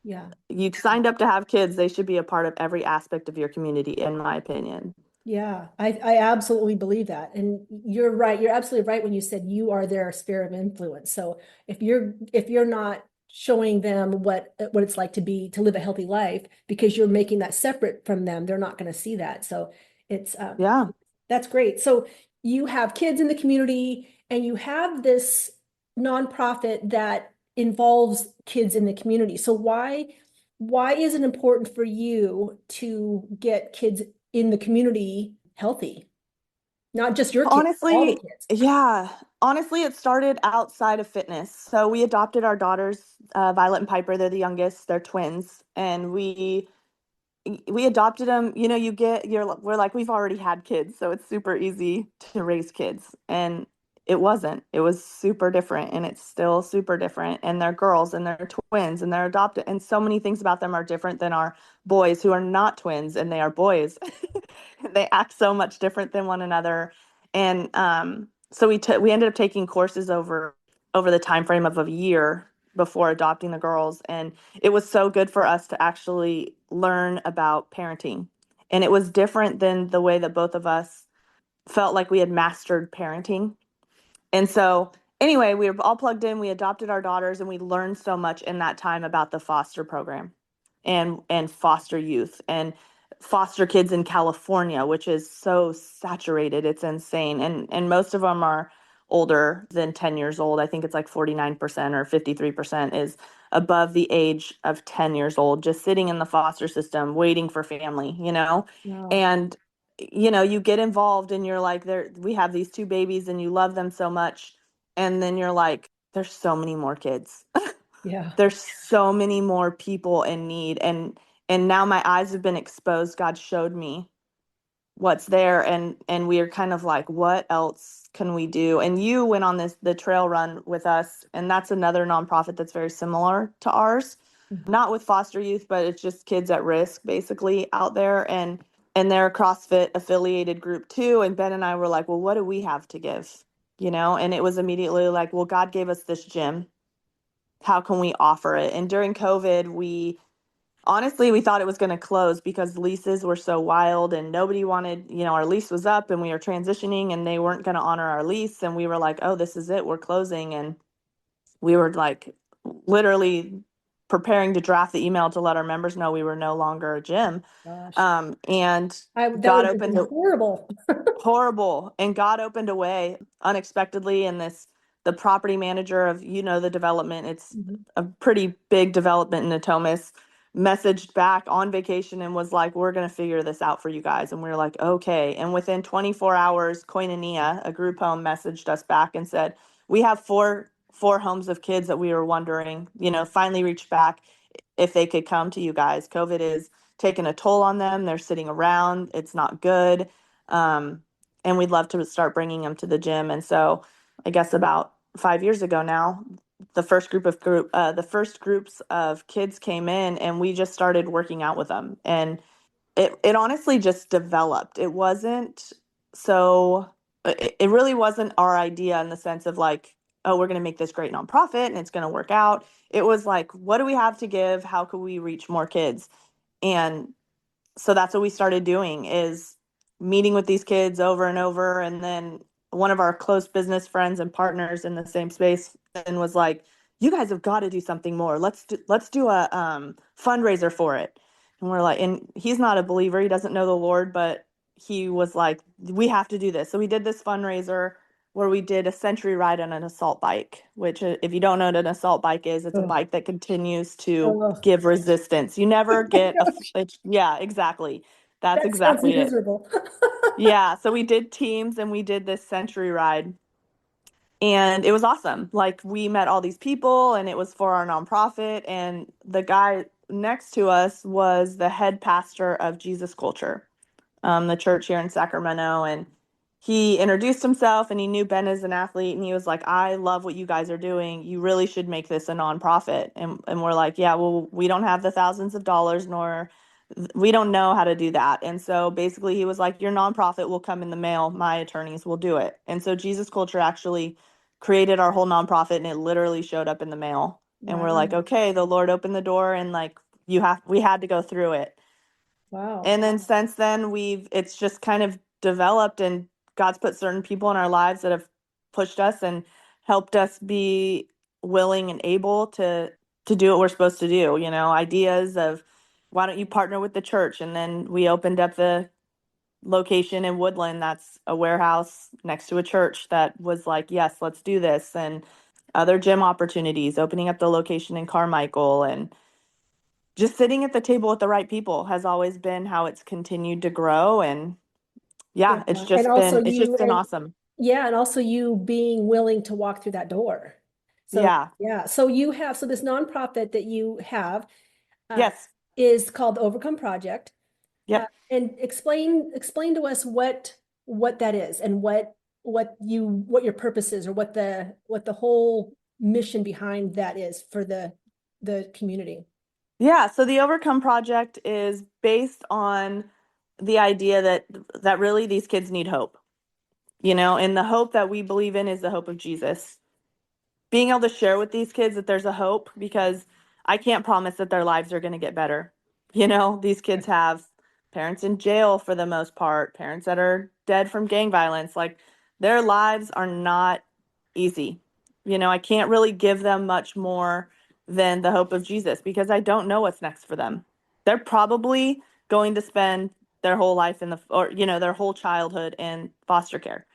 Yeah. You signed up to have kids, they should be a part of every aspect of your community, in my opinion. Yeah, I absolutely believe that. And you're right. You're absolutely right when you said you are their sphere of influence. So if you're not showing them what it's like to live a healthy life because you're making that separate from them, they're not going to see that. So it's Yeah. that's great. So you have kids in the community and you have this nonprofit that involves kids in the community. So why is it important for you to get kids in the community healthy? Not just your kids, all the Honestly, kids. yeah. Honestly, it started outside of fitness. So we adopted our daughters, Violet and Piper. They're the youngest. They're twins, and we adopted them. We're like, we've already had kids, so it's super easy to raise kids. And it wasn't. It was super different, and it's still super different. And they're girls, and they're twins, and they're adopted, and so many things about them are different than our boys who are not twins, and they are boys. They act so much different than one another. And so we ended up taking courses over the time frame of a year before adopting the girls, and it was so good for us to actually learn about parenting. And it was different than the way that both of us felt like we had mastered parenting. And so, anyway, we were all plugged in. We adopted our daughters, and we learned so much in that time about the foster program and foster youth and foster kids in California, which is so saturated. It's insane. And most of them are older than 10 years old. I think it's like 49% or 53% is above the age of 10 years old, just sitting in the foster system, waiting for family, you know? Wow. And, you know, you get involved and you're like, there, we have these two babies and you love them so much. And then you're like, there's so many more kids. Yeah. There's so many more people in need. And now my eyes have been exposed. God showed me what's there, and we are kind of like, what else can we do? And you went on the trail run with us, and that's another nonprofit that's very similar to ours, Mhm. not with foster youth, but it's just kids at risk basically out there. And they're a CrossFit affiliated group too. And Ben and I were like, well, what do we have to give, you know? And it was immediately like, well, God gave us this gym, how can we offer it? And during COVID, we honestly, we thought it was going to close because leases were so wild and nobody wanted, you know, our lease was up and we were transitioning and they weren't going to honor our lease. And we were like, oh, this is it. We're closing. And we were like literally preparing to draft the email to let our members know we were no longer a gym. Gosh. And That God would have opened been horrible. horrible, and God opened a way unexpectedly. And the property manager of, you know, the development, it's Mhm. a pretty big development in Natomas, messaged back on vacation and was like, we're going to figure this out for you guys. And we were like, okay. And within 24 hours, Koinonia, a group home, messaged us back and said, we have four homes of kids that we were wondering, you know, finally reached back if they could come to you guys. COVID is taking a toll on them. They're sitting around. It's not good. Um, and we'd love to start bringing them to the gym. And so I guess about 5 years ago now, the first groups of kids came in and we just started working out with them. And it honestly just developed. It wasn't so, it really wasn't our idea in the sense of like, oh, we're going to make this great nonprofit and it's going to work out. It was like, what do we have to give? How can we reach more kids? And so that's what we started doing, is meeting with these kids over and over. And then one of our close business friends and partners in the same space and was like, you guys have got to do something more. Let's do a fundraiser for it. And we're like, and he's not a believer, he doesn't know the Lord, but he was like, we have to do this. So we did this fundraiser where we did a century ride on an assault bike, which, if you don't know what an assault bike is, it's a Oh, bike that continues to oh, give resistance. You never get yeah, exactly. That's that sounds exactly it. miserable. Yeah. So we did teams and we did this century ride, and it was awesome. Like, we met all these people and it was for our nonprofit. And the guy next to us was the head pastor of Jesus Culture, the church here in Sacramento. And he introduced himself and he knew Ben as an athlete. And he was like, I love what you guys are doing. You really should make this a nonprofit. And we're like, yeah, well, we don't have the thousands of dollars, nor we don't know how to do that. And so basically he was like, your nonprofit will come in the mail. My attorneys will do it. And so Jesus Culture actually created our whole nonprofit and it literally showed up in the mail. And we're like, Wow. okay, the Lord opened the door and like we had to go through it. Wow. And then since then, it's just kind of developed, and God's put certain people in our lives that have pushed us and helped us be willing and able to do what we're supposed to do. You know, ideas of, why don't you partner with the church? And then we opened up the location in Woodland. That's a warehouse next to a church that was like, yes, let's do this. And other gym opportunities, opening up the location in Carmichael, and just sitting at the table with the right people has always been how it's continued to grow. And Yeah. yeah, And also it's just you, been and awesome. yeah, and also you being willing to walk through that door. So Yeah. yeah, so you have, so this nonprofit that you have uh, Yes. is called the Overcome Project. Yep. And explain to us what that is and what your purpose is, or what the whole mission behind that is for the community. Yeah, so the Overcome Project is based on the idea that really these kids need hope, you know, and the hope that we believe in is the hope of Jesus. Being able to share with these kids that there's a hope, because I can't promise that their lives are going to get better. You know, these kids have parents in jail for the most part, parents that are dead from gang violence. Like, their lives are not easy. You know, I can't really give them much more than the hope of Jesus, because I don't know what's next for them. They're probably going to spend their whole life or, you know, their whole childhood in foster care,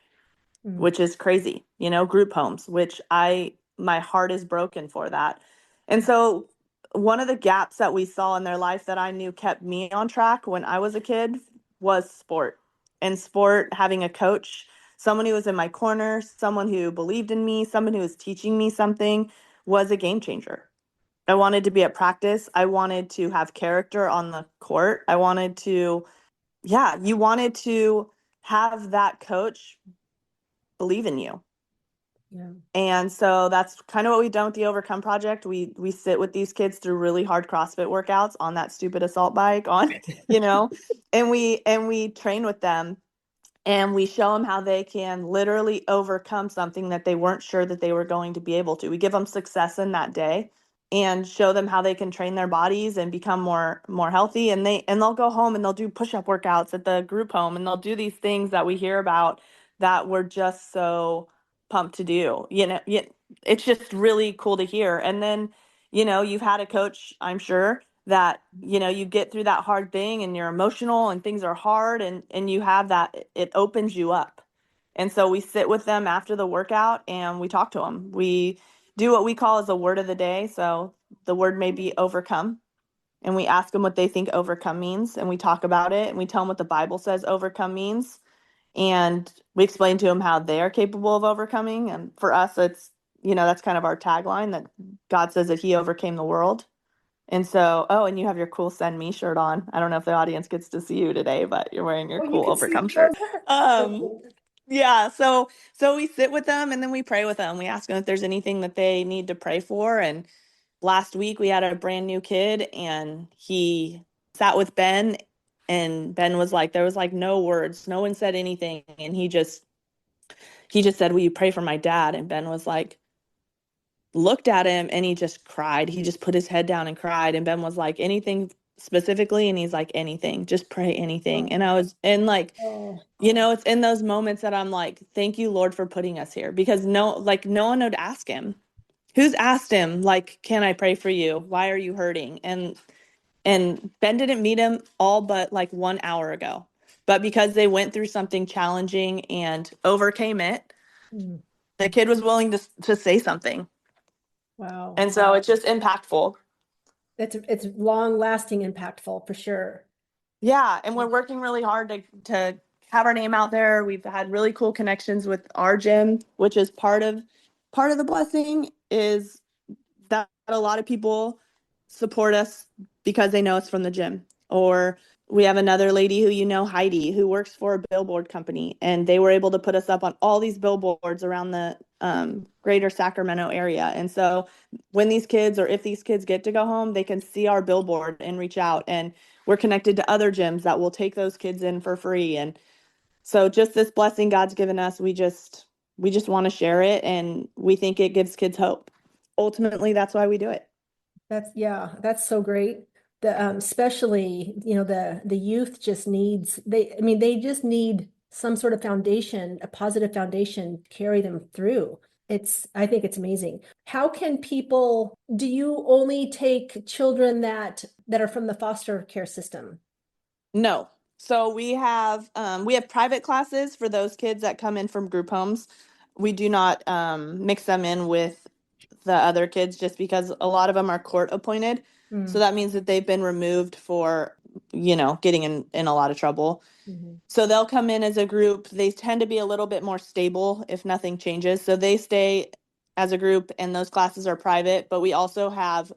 Mm. which is crazy, you know, group homes, which my heart is broken for that. And so one of the gaps that we saw in their life that I knew kept me on track when I was a kid was sport. And sport, having a coach, someone who was in my corner, someone who believed in me, someone who was teaching me something was a game changer. I wanted to be at practice. I wanted to have character on the court. I wanted to, yeah, you wanted to have that coach believe in you. Yeah. And so that's kind of what we've done with the Overcome Project. We sit with these kids through really hard CrossFit workouts on that stupid assault bike on, you know, and we train with them and we show them how they can literally overcome something that they weren't sure that they were going to be able to. We give them success in that day and show them how they can train their bodies and become more healthy, and they'll go home and they'll do push-up workouts at the group home, and they'll do these things that we hear about that we're just so pumped to do. It's just really cool to hear. And then, you've had a coach, I'm sure, that you get through that hard thing and you're emotional and things are hard, and you have that, it opens you up. And so we sit with them after the workout and we talk to them. We do what we call as a word of the day. So the word may be overcome, and we ask them what they think overcome means, and we talk about it, and we tell them what the Bible says overcome means, and we explain to them how they are capable of overcoming. And for us, it's, that's kind of our tagline, that God says that he overcame the world. And so, oh, and you have your cool Send Me shirt on. I don't know if the audience gets to see you today, but you're wearing your Oh, you cool can see Overcome shirt. both. Um, yeah, so we sit with them and then we pray with them. We ask them if there's anything that they need to pray for. And last week we had a brand new kid and he sat with Ben, and Ben was like, there was like no words. No one said anything. And he just said, "Will you pray for my dad?" And Ben was like, looked at him and he just cried. He just put his head down and cried. And Ben was like, anything specifically? And he's like, anything, just pray anything. And I was, and like, Oh, it's in those moments that I'm like, thank you, Lord, for putting us here, because no one would ask him. Who's asked him, like, can I pray for you? Why are you hurting? And Ben didn't meet him all but like 1 hour ago. But because they went through something challenging and overcame it, mm, the kid was willing to say something. wow. And so it's just impactful. It's long lasting, impactful for sure. Yeah, and we're working really hard to have our name out there. We've had really cool connections with our gym, which is part of the blessing is that a lot of people support us because they know it's from the gym. Or we have another lady who, Heidi, who works for a billboard company, and they were able to put us up on all these billboards around the greater Sacramento area. And so when these kids, or if these kids get to go home, they can see our billboard and reach out. And we're connected to other gyms that will take those kids in for free. And so just this blessing God's given us, we just want to share it, and we think it gives kids hope. Ultimately, that's why we do it. That's so great. The especially, the youth just needs they I mean they just need some sort of foundation, a positive foundation to carry them through. I think it's amazing. How can people, do you only take children that are from the foster care system? No. So we have private classes for those kids that come in from group homes. We do not mix them in with the other kids, just because a lot of them are court appointed. So Mm, that means that they've been removed for, getting in a lot of trouble. mhm, So they'll come in as a group. They tend to be a little bit more stable if nothing changes. So they stay as a group, and those classes are private. But we also have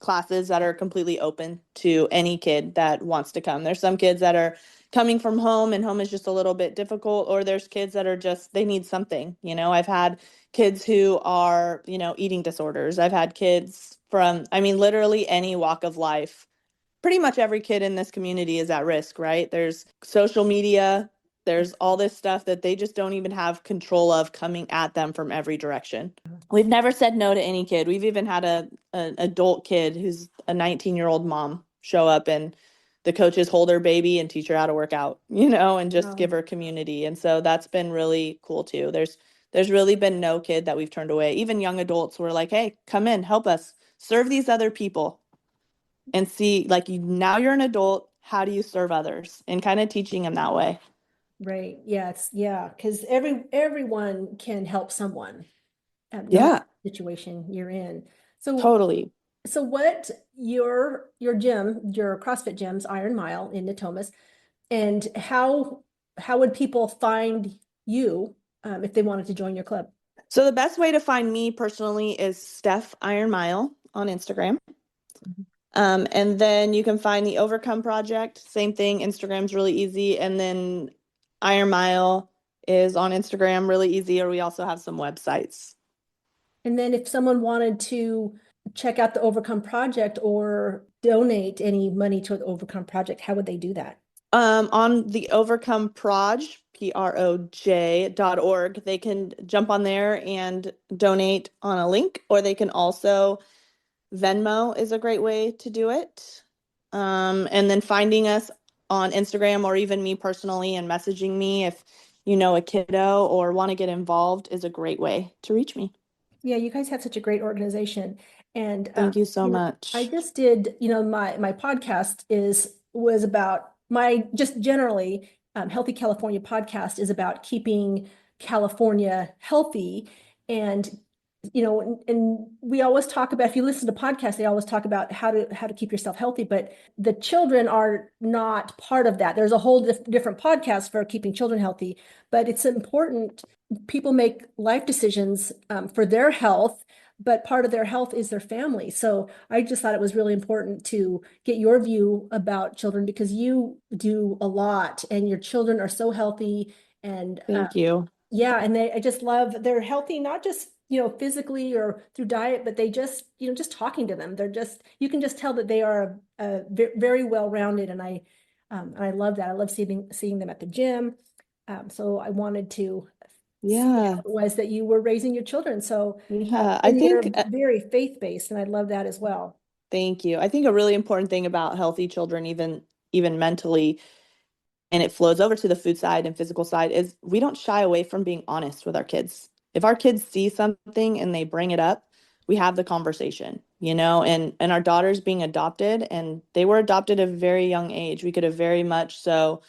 classes that are completely open to any kid that wants to come. There's some kids that are coming from home and home is just a little bit difficult, or there's kids that are just, they need something. I've had kids who are, eating disorders. I've had kids from, I mean, literally any walk of life. Pretty much every kid in this community is at risk, right? There's social media, there's all this stuff that they just don't even have control of coming at them from every direction. We've never said no to any kid. We've even had an adult kid who's a 19-year-old mom show up, and the coaches hold her baby and teach her how to work out, and just give wow. her community. And so that's been really cool too. There's really been no kid that we've turned away. Even young adults were like, "Hey, come in, help us serve these other people." And see, like, now you're an adult, how do you serve others, and kind of teaching them that way. Right. Because everyone can help someone, no matter Yeah. the situation you're in. So Totally. so what your gym, your CrossFit gym's Iron Mile in Natomas, and how would people find you if they wanted to join your club? So the best way to find me personally is Steph Iron Mile on Instagram. And then you can find the Overcome Project. Same thing. Instagram's really easy. And then Iron Mile is on Instagram, really easy. Or we also have some websites. And then if someone wanted to check out the Overcome Project or donate any money to the Overcome Project, how would they do that? On the Overcome Proj, PROJ.org, they can jump on there and donate on a link, or they can also Venmo is a great way to do it. And then finding us on Instagram or even me personally and messaging me if you know a kiddo or want to get involved is a great way to reach me. Yeah, you guys have such a great organization. And Thank you so I much. just did, my podcast was about my just generally Healthy California podcast is about keeping California healthy. And and we always talk about, if you listen to podcasts, they always talk about how to keep yourself healthy, but the children are not part of that. There's a whole different podcast for keeping children healthy, but it's important people make life decisions for their health, but part of their health is their family. So I just thought it was really important to get your view about children because you do a lot and your children are so healthy. And Thank you. yeah, and I just love they're healthy, not just, physically or through diet, but they just, just talking to them, you can just tell that they are very well-rounded. And I love that. I love seeing them at the gym. So I wanted to see how Yeah. it was that you were raising your children. So, Yeah. I and think, you're very faith-based, and I love that as well. thank you. I think a really important thing about healthy children, even mentally, and it flows over to the food side and physical side, is we don't shy away from being honest with our kids. If our kids see something and they bring it up, we have the conversation, and our daughters being adopted, and they were adopted at a very young age. We could have very much so,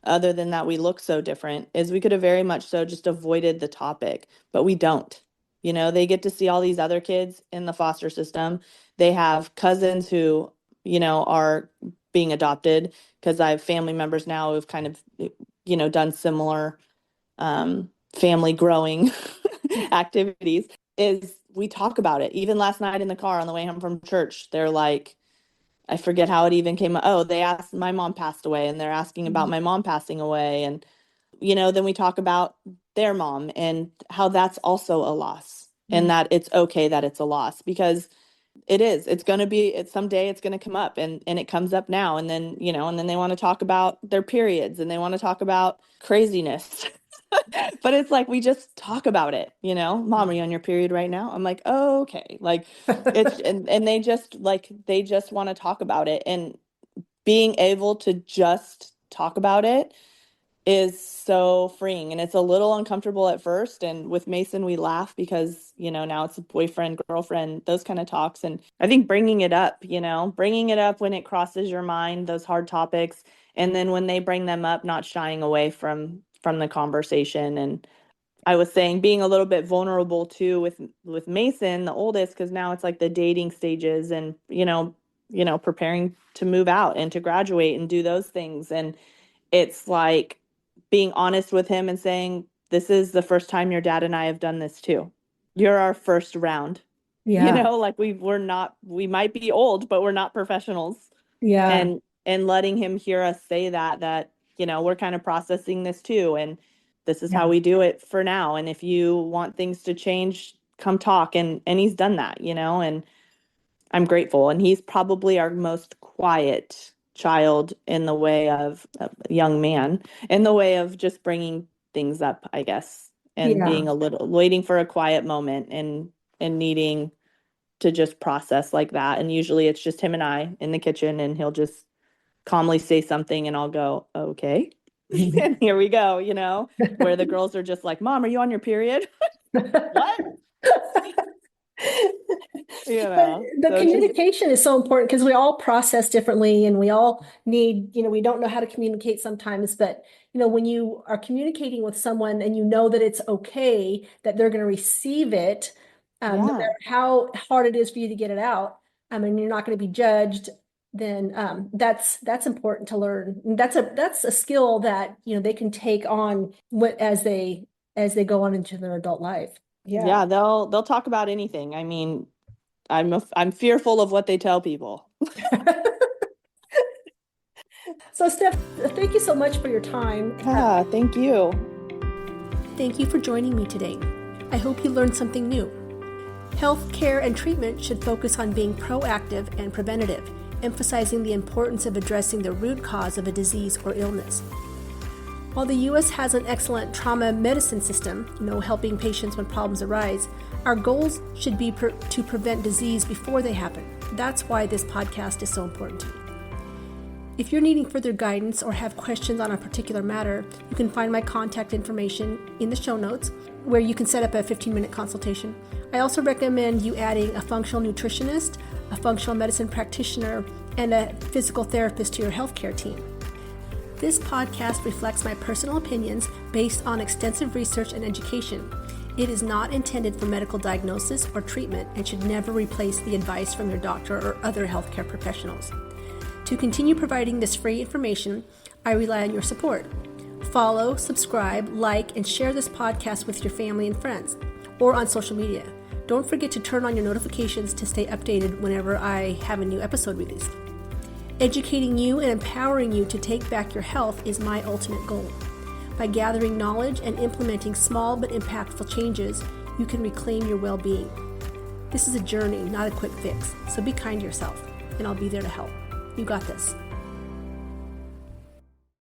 other than that we look so different, is we could have very much so just avoided the topic, but we don't. They get to see all these other kids in the foster system. They have cousins who, are being adopted, because I have family members now who've kind of, done similar family growing activities. Is we talk about it. Even last night in the car on the way home from church, they're like, I forget how it even came up. Oh, they asked, my mom passed away, and they're asking about Mhm. my mom passing away. And, then we talk about their mom and how that's also a loss, and Mm. that it's okay that it's a loss, because it's going to be, someday it's going to come up, and it comes up now. And then, and then they want to talk about their periods, and they want to talk about craziness. But it's like we just talk about it, Mom, are you on your period right now? I'm like, oh, okay. Like it's and they just want to talk about it. And being able to just talk about it is so freeing. And it's a little uncomfortable at first. And with Mason, we laugh because, now it's a boyfriend, girlfriend, those kind of talks. And I think bringing it up when it crosses your mind, those hard topics. And then when they bring them up, not shying away from the conversation. And I was saying being a little bit vulnerable too with Mason, the oldest, because now it's like the dating stages, and preparing to move out and to graduate and do those things. And it's like being honest with him and saying, this is the first time your dad and I have done this too. You're our first round. Yeah, Like we might be old, but we're not professionals. yeah, And letting him hear us say that, we're kind of processing this too. And this is how yeah, we do it for now. And if you want things to change, come talk. And he's done that, and I'm grateful. And he's probably our most quiet child in the way of a young man, in the way of just bringing things up, I guess, and yeah, being a little waiting for a quiet moment, and needing to just process like that. And usually it's just him and I in the kitchen, and he'll just calmly say something, and I'll go, okay. And here we go, where the girls are just like, Mom, are you on your period? What? But the So just, communication is so important because we all process differently and we all need, we don't know how to communicate sometimes, but when you are communicating with someone and you know that it's okay, that they're going to receive it, No Yeah. matter how hard it is for you to get it out, you're not going to be judged, then that's important to learn. And that's a skill that, they can take on as they go on into their adult life. Yeah, they'll talk about anything. I mean, I'm fearful of what they tell people. So Steph, thank you so much for your time. Yeah, thank you. Thank you for joining me today. I hope you learned something new. Health care and treatment should focus on being proactive and preventative, emphasizing the importance of addressing the root cause of a disease or illness. While the U.S. has an excellent trauma medicine system, helping patients when problems arise, our goals should be to prevent disease before they happen. That's why this podcast is so important to me. If you're needing further guidance or have questions on a particular matter, you can find my contact information in the show notes, where you can set up a 15-minute consultation. I also recommend you adding a functional nutritionist, a functional medicine practitioner, and a physical therapist to your healthcare team. This podcast reflects my personal opinions based on extensive research and education. It is not intended for medical diagnosis or treatment and should never replace the advice from your doctor or other healthcare professionals. To continue providing this free information, I rely on your support. Follow, subscribe, like, and share this podcast with your family and friends, or on social media. Don't forget to turn on your notifications to stay updated whenever I have a new episode released. Educating you and empowering you to take back your health is my ultimate goal. By gathering knowledge and implementing small but impactful changes, you can reclaim your well-being. This is a journey, not a quick fix, so be kind to yourself, and I'll be there to help. You got this.